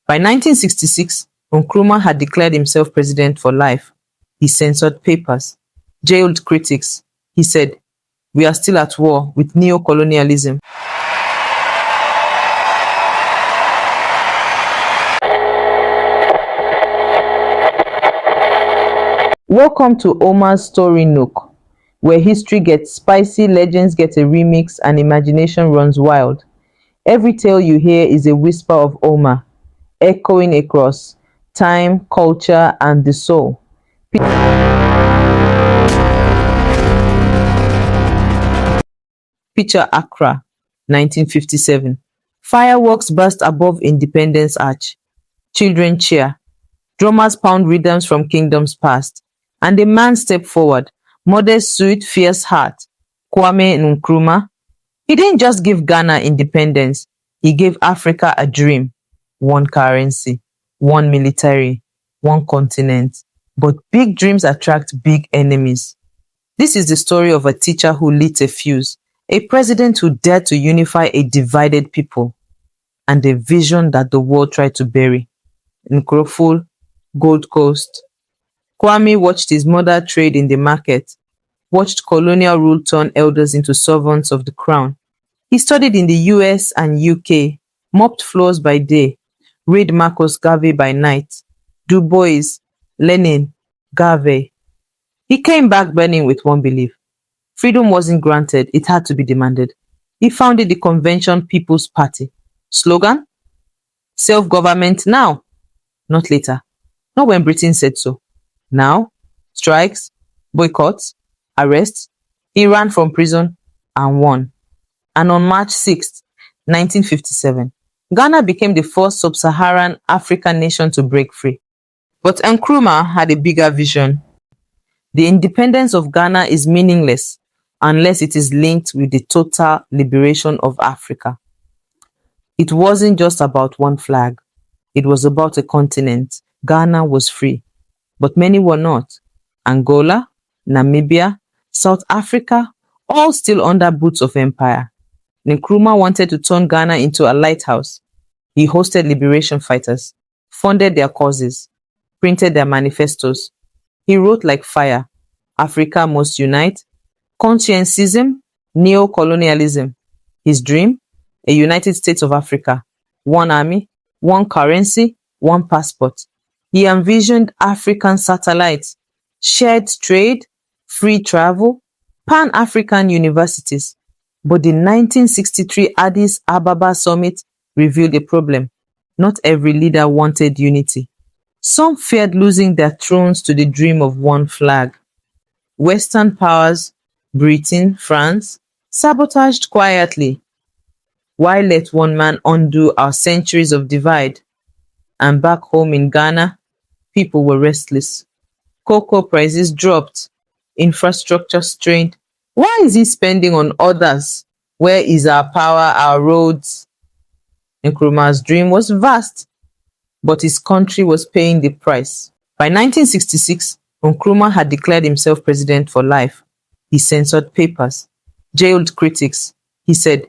By 1966, Nkrumah had declared himself president for life. He censored papers, jailed critics. He said, "We are still at war with neo-colonialism." Welcome to Omar's Story Nook, where history gets spicy, legends get a remix, and imagination runs wild. Every tale you hear is a whisper of Omar, echoing across time, culture, and the soul. Picture Accra, 1957. Fireworks burst above Independence Arch. Children cheer. Drummers pound rhythms from kingdoms past. And a man stepped forward, modest suit, fierce heart. Kwame Nkrumah. He didn't just give Ghana independence, he gave Africa a dream. One currency, one military, one continent. But big dreams attract big enemies. This is the story of a teacher who lit a fuse, a president who dared to unify a divided people, and a vision that the world tried to bury. Nkroful, Gold Coast. Kwame watched his mother trade in the market, watched colonial rule turn elders into servants of the crown. He studied in the US and UK, mopped floors by day, read Marcus Garvey by night, Du Bois, Lenin, Garvey. He came back burning with one belief. Freedom wasn't granted, it had to be demanded. He founded the Convention People's Party. Slogan? Self-government now, not later. Not when Britain said so. Now, strikes, boycotts, arrests. He ran from prison and won. And on March 6, 1957, Ghana became the first sub-Saharan African nation to break free. But Nkrumah had a bigger vision. The independence of Ghana is meaningless unless it is linked with the total liberation of Africa. It wasn't just about one flag. It was about a continent. Ghana was free, but many were not. Angola, Namibia, South Africa, all still under boots of empire. Nkrumah wanted to turn Ghana into a lighthouse. He hosted liberation fighters, funded their causes, printed their manifestos. He wrote like fire. Africa must unite. Conscientism, neo-colonialism. His dream? A United States of Africa. One army, one currency, one passport. He envisioned African satellites, shared trade, free travel, Pan-African universities. But the 1963 Addis Ababa summit revealed a problem. Not every leader wanted unity. Some feared losing their thrones to the dream of one flag. Western powers, Britain, France, sabotaged quietly. Why let one man undo our centuries of divide? And back home in Ghana, people were restless. Cocoa prices dropped, infrastructure strained. Why is he spending on others? Where is our power, our roads? Nkrumah's dream was vast, but his country was paying the price. By 1966, Nkrumah had declared himself president for life. He censored papers, jailed critics. He said,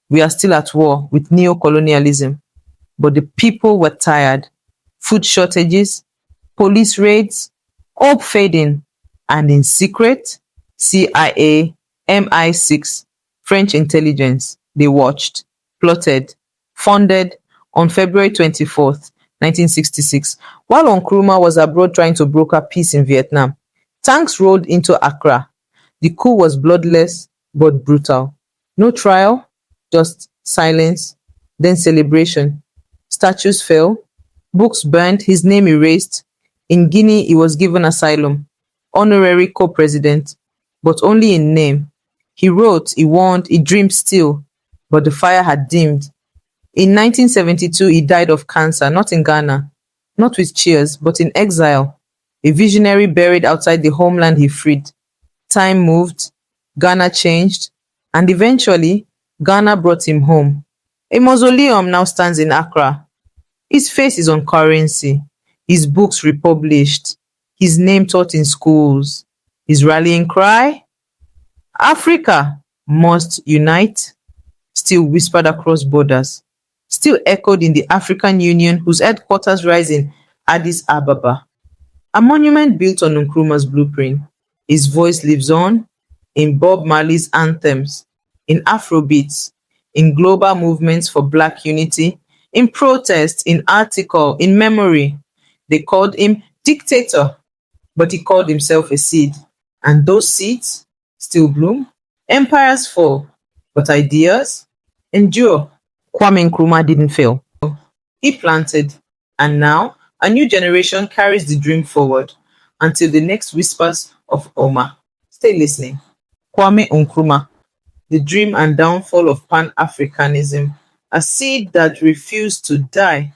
"We are still at war with neo-colonialism." But the people were tired. Food shortages, police raids, hope fading, and in secret, CIA, MI6, French intelligence, they watched, plotted, funded. On February 24th, 1966, while Nkrumah was abroad trying to broker peace in Vietnam, tanks rolled into Accra. The coup was bloodless but brutal. No trial, just silence, then celebration. Statues fell, books burned, his name erased. In Guinea, he was given asylum, honorary co-president, but only in name. He wrote, he warned, he dreamed still, but the fire had dimmed. In 1972, he died of cancer, not in Ghana, not with cheers, but in exile, a visionary buried outside the homeland he freed. Time moved, Ghana changed, and eventually, Ghana brought him home. A mausoleum now stands in Accra. His face is on currency, his books republished, his name taught in schools. His rallying cry? Africa must unite, still whispered across borders. still echoed in the African Union, whose headquarters rise in Addis Ababa. A monument built on Nkrumah's blueprint. His voice lives on in Bob Marley's anthems, in Afrobeats, in global movements for Black unity, in protest, in article, in memory. They called him dictator, but he called himself a seed. And those seeds still bloom. Empires fall, but ideas endure. Kwame Nkrumah didn't fail. He planted, and now a new generation carries the dream forward until the next whispers of Oma. Stay listening. Kwame Nkrumah, the dream and downfall of Pan Africanism, a seed that refused to die